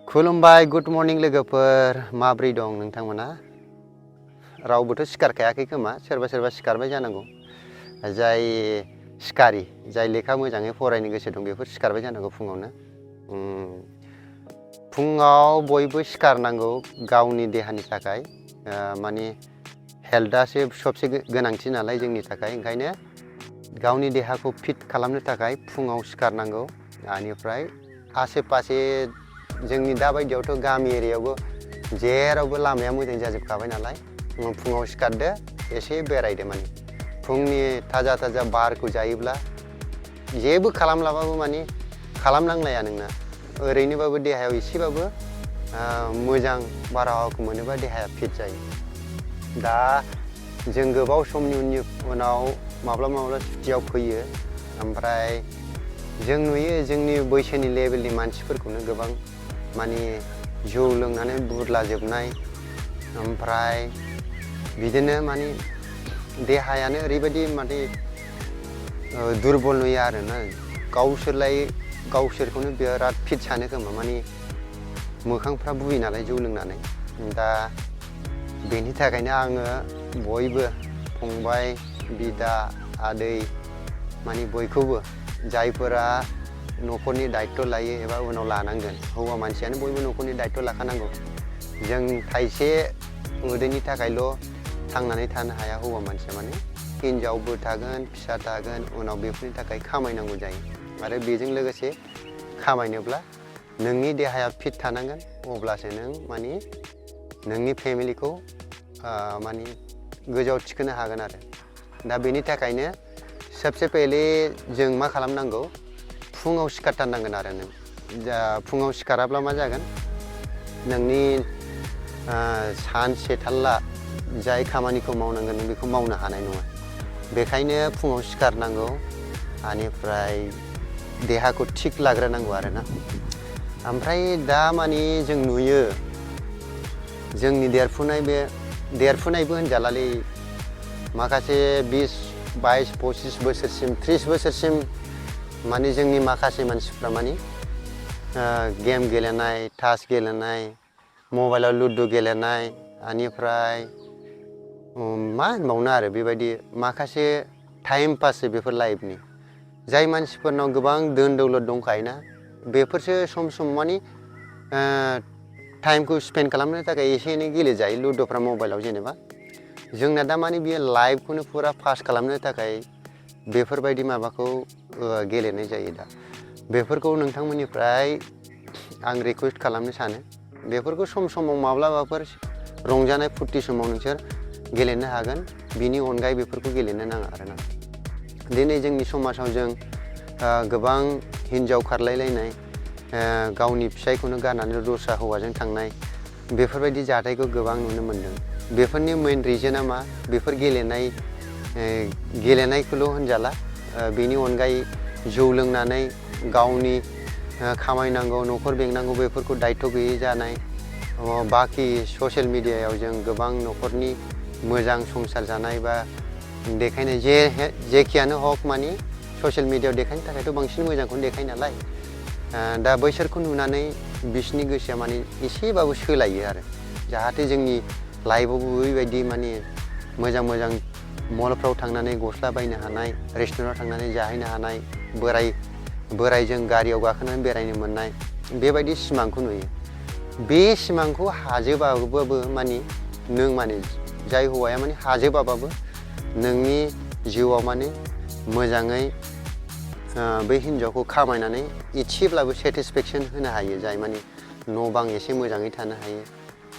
खुलुमबाय good morning लोगोफोर माब्रै दं नोंथांमोना रावबोथ' सिखारखायाखै खोमा सोरबा सिखारबाय जानांगौ जाय सिखारि जाय लेखा मोजाङै फरायनो गोसो दं बेफोर सिखारबाय जानांगौ फुङावनो फुङाव बयबो सिखारनांगौ गावनि देहानि थाखाय माने हेल्थआसो सबसे गोनांथि नालाय जोंनि थाखाय ओंखायनो गावनि देहाखौ फिट खालामनो थाखाय फुङाव सिखारनांगौ बेनिफ्राय आसे पासे जोंनि दा बायदियावथ' गामि एरियायावबो जेरावबो लामाया मोजां जाजोबखाबाय नालाय फुङाव सिखारदो एसे बेरायदो माने फुंनि थाजा बारखौ जायोब्ला जेबो खालामलाबाबो माने खालामनांलाया नोंना ओरैनोबाबो देहायाव एसेबाबो मोजां बारहावाखौ मोनोबा देहाया फिट जायो। दा जों गोबाव समनि उनाव माब्लाबा सुटियाव फैयो ओमफ्राय जों नुयो जोंनि बैसोनि लेभेलनि मानसिफोरखौनो गोबां माने जौ लोंनानै बुरलाजोबनाय ओमफ्राय बिदिनो माने देहायानो ओरैबायदि माने दुरबल नुयो आरोना गावसोरखौनो बिराद फिट सानो खोमा माने मोखांफ्रा बुयो नालाय जौ लोंनानै दा बेनि थाखायनो आङो बयबो फंबाय बिदा आदै माने बयखौबो जायफोरा न'खरनि दायित्व लायो एबा उनाव लानांगोन हौवा मानसियानो बयबो न'खरनि दायित्व लाखानांगौ जों थाइसे उदैनि थाखायल' थांनानै थानो हाया हौवा मानसिया माने हिनजावबो थागोन फिसा थागोन उनाव बेफोरनि थाखाय खामायनांगौ जायो आरो बेजों लोगोसे खामायनोब्ला नोंनि देहाया फिट थानांगोन अब्लासो नों माने नोंनि फेमिलिखौ माने गोजौआव थिखोनो हागोन आरो दा बेनि थाखायनो सबसे पहले जों मा खालामनांगौ फुङाव सिखारथारनांगोन आरो नों फुङाव सिखाराब्ला मा जागोन नोंनि सानसे थाल्ला जाय खामानिखौ मावनांगोन नों बेखौ मावनो हानाय नङा बेखायनो फुङाव सिखारनांगौ बेनिफ्राय देहाखौ थिग लाग्रोनांगौ आरोना ओमफ्राय दा माने जों नुयो जोंनि देरफुनायबो होनजालालै माखासे 20-22 बोसोरसिम 30 बोसोरसिम माने जोंनि माखासे मानसिफ्रा माने गेम गेलेनाय ताश गेलेनाय मबाइलाव लुडु गेलेनाय बेनिफ्राय मा होनबावनो आरो बेबायदि माखासे टाइम पास बेफोर लाइफनि जाय मानसिफोरनाव गोबां धोन दौलत दंखायोना बेफोरसो सम माने टाइमखौ स्पेन्ड खालामनो थाखाय एसे एनै गेलेजायो लुडुफ्रा मबाइलाव जेनेबा जोंना दा माने बियो लाइफखौनो फुरा पास खालामनो थाखाय बेफोरबायदि माबाखौ गेलेनाय जायो दा बेफोरखौ नोंथांमोननिफ्राय आं रिकुवेस्ट खालामनो सानो बेफोरखौ समाव माब्लाबाफोर रंजानाय फुर्ति समाव नोंसोर गेलेनो हागोन बिनि अनगायै बेफोरखौ गेलेनो नाङा आरोना दिनै जोंनि समाजाव जों गोबां हिनजाव खारलायलायनाय गावनि फिसायखौनो गारनानै दस्रा हौवाजों थांनाय बेफोरबायदि जाथायखौ गोबां नुनो मोनदों बेफोरनि मेइन रिजोना मा बेफोर गेलेनायखौल' होनजाला बेनि अनगायै जौ लोंनानै गावनि खामायनांगौ न'खर बेंनांगौ बेफोरखौ दायित्व गैयै जानाय बाखि ससियेल मिडियायाव जों गोबां न'खरनि मोजां संसार जानाय बा देखायनाय जेखियानो हक माने ससियेल मिडियायाव देखायनो थाखायथ' बांसिन मोजांखौनो देखायो नालाय दा बैसोरखौ नुनानै बिसोरनि गोसोआ माने एसेबाबो सोलायो आरो जाहाथे जोंनि लाइफआवबो बेबायदि माने मोजां मलफ्राव थांनानै गस्ला बायनो हानाय रेस्टुरेन्टआव थांनानै जाहैनो हानाय बोरायजों गारियाव गाखोनानै बेरायनो मोननाय बेबायदि सिमांखौ नुयो बे सिमांखौ हाजोबाबाबो माने नों माने जाय हौवाया माने हाजोबाबाबो नोंनि जिउआव माने मोजाङै बै हिनजावखौ खामायनानै एसेब्लाबो सेटिसफेक्सन होनो हायो जाय माने न' बां एसे मोजाङै थानो हायो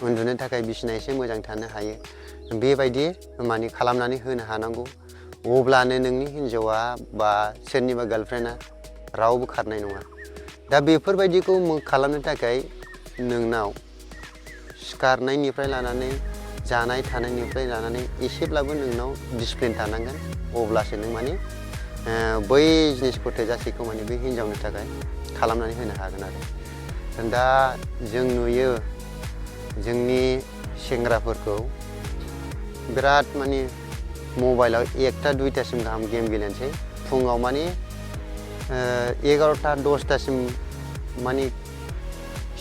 उन्दुनो थाखाय बिसिना एसे मोजां थानो हायो बेबायदि माने खालामनानै होनो हानांगौ अब्लानो नोंनि हिनजावा बा सोरनिबा गार्लफ्रेन्डआ रावबो खारनाय नङा दा बेफोरबायदिखौ खालामनो थाखाय नोंनाव सिखारनायनिफ्राय लानानै जानाय थानायनिफ्राय लानानै एसेब्लाबो नोंनाव डिसिप्लिन थानांगोन अब्लासो नों माने बै जिनिसखौ थोजासेखौ माने बै हिनजावनि थाखाय खालामनानै होनो हागोन आरो दा जों नुयो जोंनि सेंग्राफोरखौ बिराद माने मबाइलाव 1टा 2टासिम गाहाम गेम गेलेनोसै फुङाव माने 11टा 10टासिम माने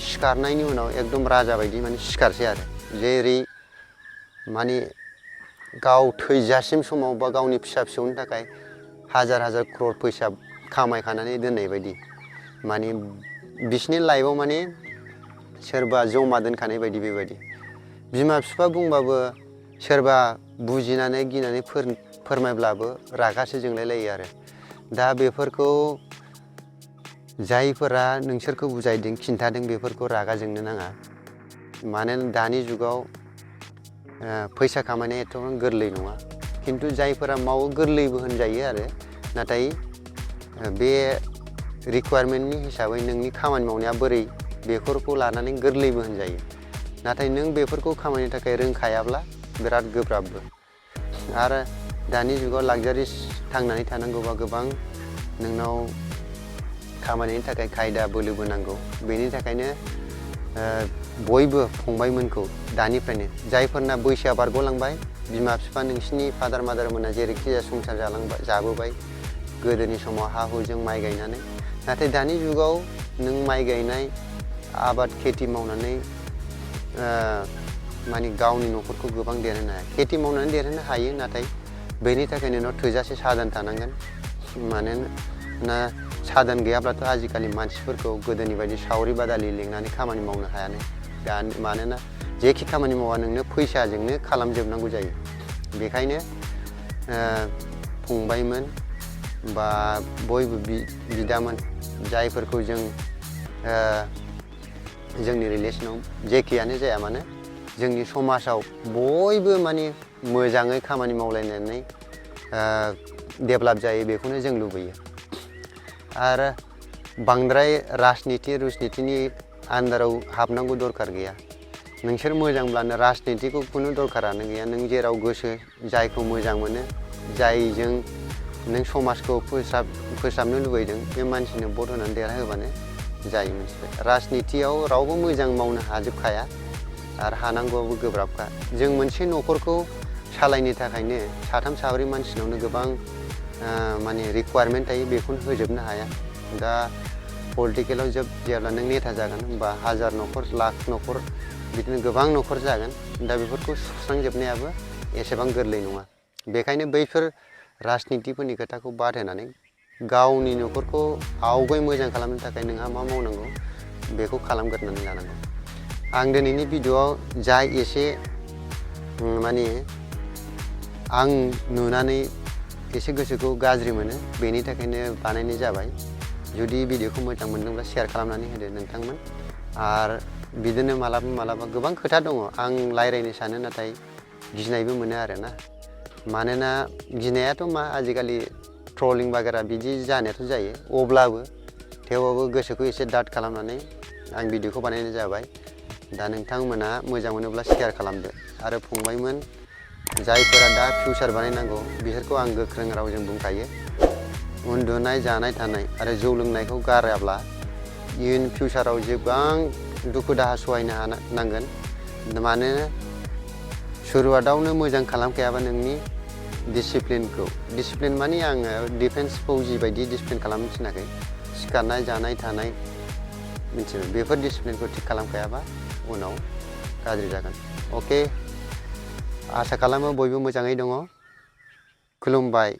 सिखारनायनि उनाव एकदम राजा बायदि माने सिखारसै आरो जेरै माने गाव थैजासिम समाव बा गावनि फिसा फिसौनि थाखाय हाजार हाजार क्रर फैसा खामायखानानै दोननाय बायदि माने बिसिनि लाइफआव माने सोरबा जमा दोनखानाय बायदि बेबायदि बिमा बिफा बुंबाबो सोरबा बुजिनानै गिनानै फोरमायब्लाबो रागासो जोंलायलायो आरो दा बेफोरखौ जायफोरा नोंसोरखौ बुजायदों खिन्थादों बेफोरखौ रागा जोंनो नाङा मानोना दानि जुगाव फैसा खामायनाया एथ'बां गोरलै नङा खिन्थु जायफोरा मावो गोरलैबो होनजायो आरो नाथाय बे रिक्वायरमेन्टनि हिसाबै नोंनि खामानि मावनाया बोरै बेफोरखौ लानानै गोरलैबो होनजायो नाथाय नों बेफोरखौ खामायनो थाखाय रोंखायाब्ला बिराद गोब्राबबो आरो दानि जुगाव लाक्जारिस थांनानै थानांगौबा गोबां नोंनाव खामानिनि थाखाय खायदा बोलोबो नांगौ बेनि थाखायनो बयबो फंबायमोनखौ दानिफ्रायनो जायफोरना बैसोआ बारग'लांबाय बिमा बिफा नोंसिनि फादार मादार मोना जेरैखि जाया संसार जाबोबाय गोदोनि समाव हा हुजों माइ गायनानै नाथाय दानि जुगाव नों माइ गायनाय आबाद खेथि मावनानै माने गावनि न'खरखौ गोबां देरहोनो हाया खेथि मावनानै देरहोनो हायो नाथाय बेनि थाखाय नोंनाव थोजासे साधन थानांगोन मानोना साधन गैयाब्लाथ' आजिखालि मानसिफोरखौ गोदोनि बायदि सावरि बादालि लिंनानै खामानि मावनो हायानो मानोना जेखि खामानि मावा नोंनो फैसाजोंनो खालामजोबनांगौ जायो बेखायनो फंबायमोन बा बयबो बिदामोन जायफोरखौ जों जोंनि रिलेसनाव जेखियानो जाया मानो जोंनि समाजाव बयबो माने मोजाङै खामानि मावलायनानै डेभेलप जायो बेखौनो जों लुबैयो आरो बांद्राय राजनितिनि आन्दाराव हाबनांगौ दरखार गैया नोंसोर मोजांब्लानो राजनितिखौ खुनु दरखारानो गैया नों जेराव गोसो जायखौ मोजां मोनो जायजों नों समाजखौ फोसाबनो लुबैदों बे मानसिनो भट होनानै देरहाहोबानो जायो मोनथिबाय राजनितियाव रावबो मोजां मावनो हाजोबखाया आरो हानांगौआबो गोब्राबखा जों मोनसे न'खरखौ सालायनो थाखायनो साथाम साब्रै मानसिनावनो गोबां माने रिक्वायरमेन्ट थायो बेखौनो होजोबनो हाया दा पलिटिकेलाव जेब्ला नों नेता जागोन होमबा हाजार न'खर लाख न'खर बिदिनो गोबां न'खर जागोन दा बेफोरखौ सुस्रांजोबनायाबो एसेबां गोरलै नङा बेखायनो बैफोर राजनितिफोरनि खोथाखौ बाद होनानै गावनि न'खरखौ आवगाय मोजां खालामनो थाखाय नोंहा मा मावनांगौ बेखौ खालामग्रोनानै लानांगौ आं दिनैनि भिडिअ'आव जा एसे माने आं नुनानै एसे गोसोखौ गाज्रि मोनो बेनि थाखायनो बानायनाय जाबाय जुदि भिडिअ'खौ मोजां मोनदोंब्ला शेयार खालामनानै होदो नोंथांमोन आरो बिदिनो मालाबा गोबां खोथा दङ आं रायज्लायनो सानो नाथाय गिनायबो मोनो आरोना मानोना गिनायाथ' मा आजिखालि ट्रलिं बागेरा बिदि जानायाथ' जायो अब्लाबो थेवबाबो गोसोखौ एसे दाद खालामनानै आं भिडिअ'खौ बानायनाय जाबाय दा नोंथांमोना मोजां मोनोब्ला शेयार खालामदो आरो फंबायमोन जायफोरा दा फिउचार बानायनांगौ बिसोरखौ आं गोख्रों रावजों बुंखायो उन्दुनाय जानाय थानाय आरो जौ लोंनायखौ गाराब्ला इयुन फिउचाराव गोबां दुखु दाहा सहायनो नांगोन मानोना सुरुवातावनो मोजां खालामखायाबा नोंनि डिसिप्लिन माने आङो डिफेन्स फौजि बायदि डिसिप्लिन खालामनो थिनाखै सिखारनाय जानाय थानाय मिथिबाय बेफोर डिसिप्लिनखौ थिग खालामखायाबा उनाव गाज्रि जागोन अके आसा खालामो बयबो मोजाङै दङ खुलुमबाय।